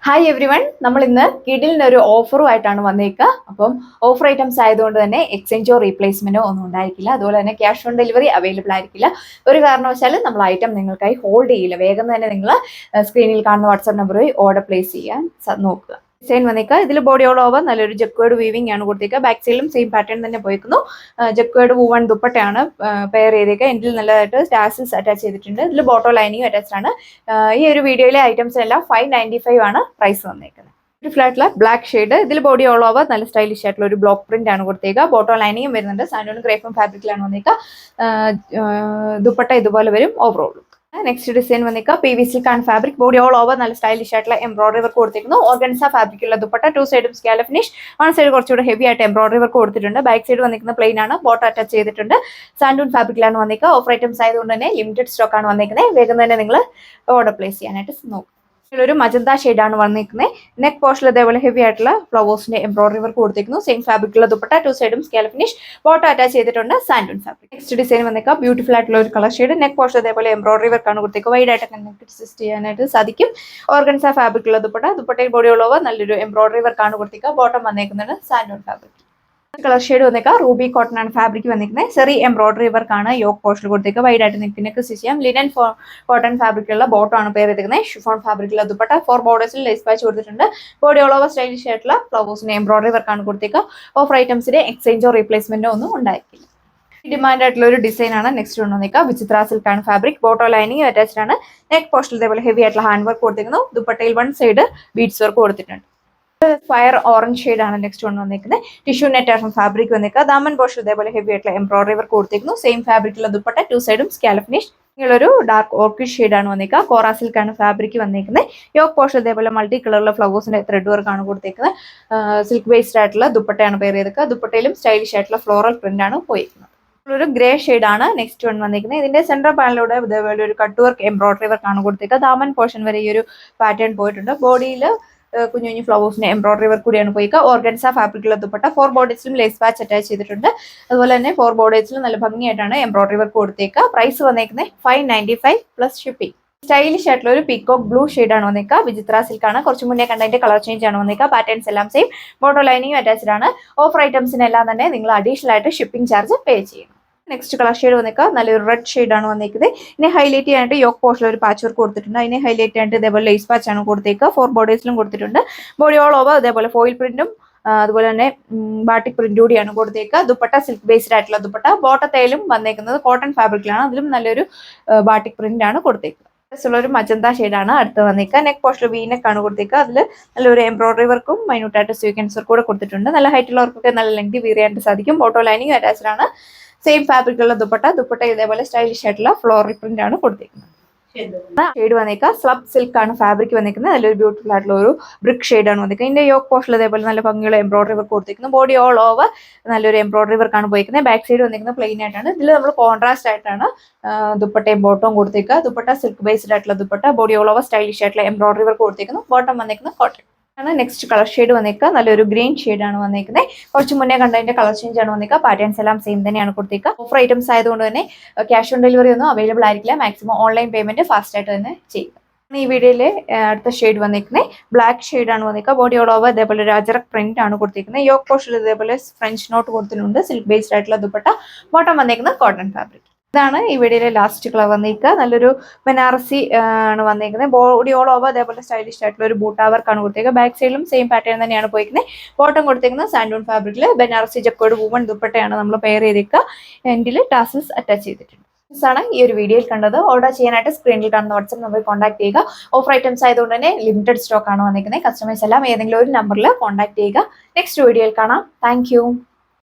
Hi every one, നമ്മൾ ഇന്ന് കിഡിലിന് ഒരു ഓഫറുമായിട്ടാണ് വന്നേക്കുക. അപ്പം ഓഫർ ഐറ്റംസ് ആയതുകൊണ്ട് തന്നെ എക്സ്ചേഞ്ചോ റീപ്ലേസ്മെന്റോ ഒന്നും ഉണ്ടായിരിക്കില്ല. അതുപോലെ തന്നെ ക്യാഷ് ഓൺ ഡെലിവറി അവൈലബിൾ ആയിരിക്കില്ല. ഒരു കാരണവശാലും നമ്മൾ ഐറ്റം നിങ്ങൾക്കായി ഹോൾഡ് ചെയ്യില്ല. വേഗം തന്നെ നിങ്ങൾ സ്ക്രീനിൽ കാണുന്ന വാട്സ്ആപ്പ് നമ്പർ വഴി ഓർഡർ പ്ലേസ് ചെയ്യാൻ നോക്കുക. ഡിസൈൻ വന്നേക്കുക. ഇതിൽ ബോഡി ഓൾ ഓവർ നല്ലൊരു ജക്വേർഡ് വീവിംഗ് ആണ് കൊടുത്തേക്കുക. ബാക്ക് സൈഡിലും സെയിം പാറ്റേൺ തന്നെ പോയിക്കുന്നു. ജക്വേർഡ് വൂവൺ ദുപ്പട്ടയാണ് പെയർ ചെയ്തേക്കുക. എൻഡിൽ നല്ലതായിട്ട് ടാസിൽസ് അറ്റാച്ച് ചെയ്തിട്ടുണ്ട്. ഇതിൽ ബോട്ടോ ലൈനിങ് അറ്റാച്ച് ആണ്. ഈ ഒരു വീഡിയോയിലെ ഐറ്റംസ് എല്ലാം 595 ആണ് പ്രൈസ് വന്നേക്കുന്നത്. ഒരു ഫ്ലാറ്റിലെ ബ്ലാക്ക് ഷെയ്ഡ്, ഇതിൽ ബോഡി ഓൾ ഓവർ നല്ല സ്റ്റൈലിഷ് ആയിട്ടുള്ള ഒരു ബ്ലോക്ക് പ്രിന്റ് ആണ് കൊടുത്തേക്കുക. ബോട്ടോ ലൈനിങ്ങും വരുന്നുണ്ട്. സാൻഡൂൺ ഗ്രേഫും ഫാബ്രിക്കിലാണ് വന്നേക്കുക. ദുപ്പട്ട ഇതുപോലെ വരും ഓവറോൾ. നെക്സ്റ്റ് ഡിസൈൻ വന്നേക്കുക PVC കാൺ ഫാബ്രിക്, ബോഡി ഓൾ ഓവർ നല്ല സ്റ്റൈലിഷ് ആയിട്ടുള്ള എംബ്രോയിഡറി വർക്ക് കൊടുത്തിരിക്കുന്നു. ഓർഗൻസ ഫാബ്രിക്കുള്ള ദുപ്പട്ട, ടു സൈഡും സ്കാല ഫിനിഷ്. വൺ സൈഡ് കുറച്ചുകൂടെ ഹെവി ആയിട്ട് എംബ്രോയിഡറി വർക്ക് കൊടുത്തിട്ടുണ്ട്. ബാക്ക് സൈഡ് വന്നിരിക്കുന്ന പ്ലെയിൻ ആണ്, ബോട്ടോ അറ്റാച്ച് ചെയ്തിട്ടുണ്ട്. സാൻഡൂൺ ഫാബ്രിക്കിലാണ് വന്നേക്കുക. ഓഫർ ഐറ്റംസ് ആയതുകൊണ്ട് തന്നെ ലിമിറ്റഡ് സ്റ്റോക്ക് ആണ് വന്നേക്കുന്നത്. വേഗം തന്നെ നിങ്ങൾ ഓർഡർ പ്ലേസ് ചെയ്യാനായിട്ട് നോക്കും. ഒരു മജന്ത ഷെയ്ഡാണ് വന്നിരിക്കുന്നത്. നെക്ക് പോർഷനിൽ ഇതേപോലെ ഹെവി ആയിട്ടുള്ള ഫ്ലവേഴ്സിന്റെ എംബ്രോയിഡറി വർക്ക് കൊടുത്തിരിക്കുന്നു. സെയിം ഫാബ്രിക്കുള്ള ദുപ്പട്ട, ടു സൈഡും സ്കാല ഫിനിഷ്, ബോട്ടോ അറ്റാച്ച് ചെയ്തിട്ടുണ്ട്. Santoon fabric. നെക്സ്റ്റ് ഡിസൈൻ വന്നേക്കുക ബ്യൂട്ടിഫുൾ ആയിട്ടുള്ള ഒരു കളർ ഷെയ്ഡ്. നെക്ക് പോർഷൻ ഇതേപോലെ എംബ്രോയിഡറി വർക്കാണ് കൊടുത്തേക്കുക. വൈഡ് ആയിട്ട് അഡ്ജസ്റ്റ് ചെയ്യാനായിട്ട് സാധിക്കും. ഓർഗൻസ ഫാബ്രിക്കുള്ള ദുപ്പട്ട, ദുപ്പട്ടയിൽ ബോഡി ഓൾ ഓവർ നല്ലൊരു എംബ്രോയിഡറി വർക്കാണ് കൊടുത്തേക്കുക. ബോട്ടം വന്നേക്കുന്നത് സാൻഡൂൺ ഫാബ്രിക്. കളർ ഷെയ്ഡ് വന്നേക്കുക റൂബി കോട്ടൺ ആണ് ഫാബ്രിക് വന്നിരിക്കുന്നത്. ചെറിയ എംബ്രോയിഡറി വർക്ക് ആണ് യോക്ക് പോർഷനിൽ കൊടുത്തേക്കുക. വൈഡ് ആയിട്ട് നെക്കിനൊക്കെ സ്റ്റിച്ച് ചെയ്യാം. ലിനൻ കോട്ടൺ ഫാബ്രിക്കുള്ള ബോട്ടോ ആണ് പേര് എടുക്കുന്നത്. ഷിഫോൺ ഫാബ്രിക്കുള്ള ദുപ്പട്ട, 4 ബോർഡേഴ്സിൽ ലേസ് പാച്ച് കൊടുത്തിട്ടുണ്ട്. ബോഡി ഓൾ ഓവർ സ്റ്റൈലിഷ് ആയിട്ടുള്ള ഫ്ലവേഴ്സിന്റെ എംബ്രോയിഡറി വർക്കാണ് കൊടുത്തേക്കുക. ഓഫർ ഐറ്റംസിന്റെ എക്സ്ചേഞ്ചോ റീപ്ലേസ്മെന്റോ ഒന്നും ഉണ്ടായിരിക്കില്ല. ഡിമാൻഡ് ആയിട്ടുള്ള ഒരു ഡിസൈൻ ആണ് നെക്സ്റ്റ് വന്നിരിക്കുക. വിചിത്ര സിൽക്ക് ആണ് ഫാബ്രിക്, ബോട്ടോ ലൈനിങ് അറ്റാച്ച്ഡ് ആണ്. നെക്ക് പോർഷനിൽ ഇതേപോലെ ഹെവി ആയിട്ടുള്ള ഹാൻഡ് വർക്ക് കൊടുത്തിരിക്കുന്നു. ദുപ്പട്ടയിൽ വൺ സൈഡ് ബീഡ്സ് വർക്ക് കൊടുത്തിട്ടുണ്ട്. ഫയർ ഓറഞ്ച് ഷെയ്ഡ് ആണ് നെക്സ്റ്റ് വന്നിരിക്കുന്നത്. ടിഷ്യൂ നെറ്റ് ആണ് ഫാബ്രിക് വന്നിരിക്കുക. ദാമൻ പോർഷൻ ഇതേപോലെ ഹെവി ആയിട്ടുള്ള എംബ്രോയിഡറി വർക്ക് കൊടുത്തിരിക്കുന്നു. സെയിം ഫാബ്രിക്കുള്ള ദുപ്പട്ട, ടു സൈഡും സ്കാല ഫിനിഷ്. നിങ്ങളൊരു ഡാർക്ക് ഓർക്കിഡ് ഷെയ്ഡ് ആണ് വന്നിരിക്കുക. കോറ സിൽക്ക് ആണ് ഫാബ്രിക് വന്നിരിക്കുന്നത്. യോക്ക് പോർഷൻ ഇതേപോലെ മൾട്ടി കളറുള്ള ഫ്ലവേഴ്സിന്റെ ത്രെഡ് വർക്ക് ആണ് കൊടുത്തിരിക്കുന്നത്. സിൽക്ക് ബേസ്ഡ് ആയിട്ടുള്ള ദുപ്പട്ടയാണ് പേര് ചെയ്തേക്കുക. ദുപ്പട്ടയിലും സ്റ്റൈലിഷ് ആയിട്ടുള്ള ഫ്ലോറൽ പ്രിന്റ് ആണ് പോയിരിക്കുന്നത്. ഒരു ഗ്രേ ഷെയ്ഡ് ആണ് നെക്സ്റ്റ് വന്നിരിക്കുന്നത്. ഇതിന്റെ സെൻട്രൽ പാനലിലൂടെ ഇതേപോലെ ഒരു കട്ട് വർക്ക് എംബ്രോയിഡറി വർക്ക് ആണ് കൊടുത്തിരിക്കുക. ദാമൻ പോർഷൻ വരെ ഈ ഒരു പാറ്റേൺ പോയിട്ടുണ്ട്. ബോഡിയിൽ കുഞ്ഞു കുഞ്ഞു ഫ്ലവേഴ്സിന്റെ എംബ്രോയിഡറി വർക്ക് കൂടിയാണ് പോയിക്കുക. ഓർഗൻസ ഫാബ്രിക്കുള്ള ദുപ്പട്ട, 4 ബോർഡേഴ്സിലും ലേസ് പാച്ച് അറ്റാച്ച് ചെയ്തിട്ടുണ്ട്. അതുപോലെ തന്നെ 4 ബോർഡേഴ്സിലും നല്ല ഭംഗിയായിട്ടാണ് എംബ്രോയിഡറി വർക്ക് കൊടുത്തേക്കുക. പ്രൈസ് വന്നേക്കുന്നത് 595 പ്ലസ് ഷിപ്പിംഗ്. സ്റ്റൈലിഷ് ആയിട്ടുള്ള ഒരു പീകോക്ക് ബ്ലൂ ഷെയ്ഡ് ആണ് വന്നേക്കുക. വിചിത്ര സിൽക്ക് ആണ്. കുറച്ച് മുന്നേ കണ്ടതിന്റെ കളർ ചേഞ്ച് ആണ് വന്നേക്കുക. പാറ്റേൺസ് എല്ലാം സെയിം. ബോട്ടോ ലൈനിങ് അറ്റാച്ച്ഡ് ആണ്. ഓഫർ ഐറ്റംസിനെല്ലാം തന്നെ നിങ്ങൾ അഡീഷണൽ ആയിട്ട് ഷിപ്പിംഗ് ചാർജ് പേ ചെയ്യണം. നെക്സ്റ്റ് കളർ ഷെയ്ഡ് വന്നേക്കുക നല്ലൊരു റെഡ് ഷെയ്ഡ് ആണ് വന്നേക്കുന്നത്. ഇതിനെ ഹൈലൈറ്റ് ചെയ്യാനായിട്ട് യോക്ക് പോർഷനിൽ ഒരു പാച്ച് വർക്ക് കൊടുത്തിട്ടുണ്ട്. അതിനെ ഹൈലൈറ്റ് ചെയ്യാനായിട്ട് ഇതേപോലെ ലേസ് പാച്ച് ആണ് കൊടുത്തേക്കുക. 4 ബോർഡേഴ്സിലും കൊടുത്തിട്ടുണ്ട്. ബോഡി ഓൾ ഓവർ ഇതേപോലെ ഫോയിൽ പ്രിന്റും അതുപോലെ തന്നെ ബാട്ടിക് പ്രിന്റ് കൂടിയാണ് കൊടുത്തേക്കുക. ദുപ്പട്ട സിൽക്ക് ബേസ്ഡ് ആയിട്ടുള്ള ദുപ്പട്ട. ബോട്ടത്തേലും വന്നേക്കുന്നത് കോട്ടൺ ഫാബ്രിക്കിലാണ്. അതിലും നല്ലൊരു ബാട്ടിക് പ്രിന്റ് ആണ് കൊടുത്തേക്കുക. ഒരു മജന്ത ഷെയ്ഡാണ് അടുത്ത് വന്നേക്കുക. നെക്ക് പോർഷനിൽ വീനെക്ക് ആണ് കൊടുത്തേക്കുക. അതിൽ നല്ലൊരു എംബ്രോയിഡറി വർക്കും മൈന്യൂട്ടായിട്ട് സ്വീക്വൻസ് വർക്ക് കൂടെ കൊടുത്തിട്ടുണ്ട്. നല്ല ഹൈറ്റുള്ളവർക്കൊക്കെ നല്ല ലെങ്ത് വീർ ചെയ്യാനായിട്ട് സാധിക്കും. ബോട്ടോ ലൈനിങ് അറ്റാച്ച്ഡ് ആണ്. സെയിം ഫാബ്രിക്കുള്ള ദുപ്പട്ട ഇതേപോലെ സ്റ്റൈലിഷ് ആയിട്ടുള്ള ഫ്ലോറൽ പ്രിന്റ് ആണ് കൊടുത്തിരിക്കുന്നത്. ഷെയ്ഡ് വന്നേക്കുക സ്ലബ് സിൽക്ക് ആണ് ഫാബ്രിക് വന്നിരിക്കുന്നത്. നല്ലൊരു ബ്യൂട്ടിഫുൾ ആയിട്ടുള്ള ഒരു ബ്രിക്ക് ഷെയ്ഡ് ആണ് വന്നിരിക്കുന്നത്. ഇതിന്റെ യോക്ക് പോർഷനിൽ ഇതേപോലെ നല്ല ഭംഗിയുള്ള എംബ്രോയിഡറി വർക്ക് കൊടുത്തിരിക്കുന്നു. ബോഡി ഓൾ ഓവർ നല്ലൊരു എംബ്രോയിഡറി വർക്ക് ആണ് പോയിരിക്കുന്നത്. ബാക്ക് സൈഡ് വന്നിരിക്കുന്നത് പ്ലെയിൻ ആയിട്ടാണ്. ഇതിൽ നമ്മൾ കോൺട്രാസ്റ്റ് ആയിട്ടാണ് ദുപ്പട്ടയും ബോട്ടവും കൊടുത്തേക്കുക. ദുപ്പട്ട സിൽക്ക് ബേസ്ഡ് ആയിട്ടുള്ള dupatta, body all over stylish ആയിട്ടുള്ള എംബ്രോയിഡറി വർക്ക് കൊടുത്തിരിക്കുന്നു. ബോട്ടം വന്നിരിക്കുന്നത് കോട്ടൺ ആണ്. നെക്സ്റ്റ് കളർ ഷെയ്ഡ് വന്നേക്കുക നല്ലൊരു ഗ്രീൻ ഷെയ്ഡ് ആണ് വന്നേക്കുന്നത്. കുറച്ച് മുന്നേ കണ്ടതിന്റെ കളർ ചേഞ്ച് ആണ് വന്നേക്കുക. പാറ്റേൺസ് എല്ലാം സെയിം തന്നെയാണ് കൊടുത്തേക്കുക. ഓഫർ ഐറ്റംസ് ആയതുകൊണ്ട് തന്നെ ക്യാഷ് ഓൺ ഡെലിവറി ഒന്നും അവൈലബിൾ ആയിരിക്കില്ല. മാക്സിമം ഓൺലൈൻ പേയ്മെന്റ് ഫാസ്റ്റ് ആയിട്ട് തന്നെ ചെയ്യുക. ഈ വീഡിയോയിലെ അടുത്ത ഷെയ്ഡ് വന്നിരിക്കുന്നത് ബ്ലാക്ക് ഷെയ്ഡ് ആണ് വന്നിരിക്കുക. ബോഡി ഓൾ ഓവർ ഇതേപോലെ ഒരു അജറക് പ്രിന്റ് ആണ് കൊടുത്തിരിക്കുന്നത്. യോക്ക് പോർഷനിൽ ഇതേപോലെ ഫ്രഞ്ച് നോട്ട് കൊടുത്തിട്ടുണ്ട്. സിൽക്ക് ബേസ്ഡ് ആയിട്ടുള്ള ദുപ്പട്ട, ബോട്ടം വന്നിരിക്കുന്നത് കോട്ടൺ ഫാബ്രിക്. ഇതാണ് ഈ വീഡിയോയിലെ ലാസ്റ്റ് കളർ വന്നിരിക്കുക. നല്ലൊരു ബനാറസി ആണ് വന്നിരിക്കുന്നത്. ബോഡി ഓൾ ഓവർ അതേപോലെ സ്റ്റൈലിഷ് ആയിട്ടുള്ള ഒരു ബൂട്ടാ വർക്കാണ് കൊടുത്തേക്കുക. ബാക്ക് സൈഡിലും സെയിം പാറ്റേൺ തന്നെയാണ് പോയിരിക്കുന്നത്. ബോട്ടം കൊടുത്തേക്കുന്നത് സാൻഡൂൺ ഫാബ്രിക്കിൽ ബനാറസി ജക്കോഡ് വുമൺ ദുപ്പട്ടയാണ് നമ്മൾ പെയർ ചെയ്തേക്കുക. എൻഡിൽ ടാസൽസ് അറ്റാച്ച് ചെയ്തിട്ടുണ്ട്. ആണ് ഈ ഒരു വീഡിയോയിൽ കണ്ടത്. ഓർഡർ ചെയ്യാനായിട്ട് സ്ക്രീനിൽ കാണുന്ന വാട്സ്ആപ്പ് നമ്പറിൽ കോൺടാക്ട് ചെയ്യുക. ഓഫർ ഐറ്റംസ് ആയതുകൊണ്ട് തന്നെ ലിമിറ്റഡ് സ്റ്റോക്ക് ആണ് വന്നിരിക്കുന്നത്. കസ്റ്റമേഴ്സ് എല്ലാം ഏതെങ്കിലും ഒരു നമ്പറിൽ കോൺടാക്ട് ചെയ്യുക. നെക്സ്റ്റ് വീഡിയോയിൽ കാണാം. താങ്ക്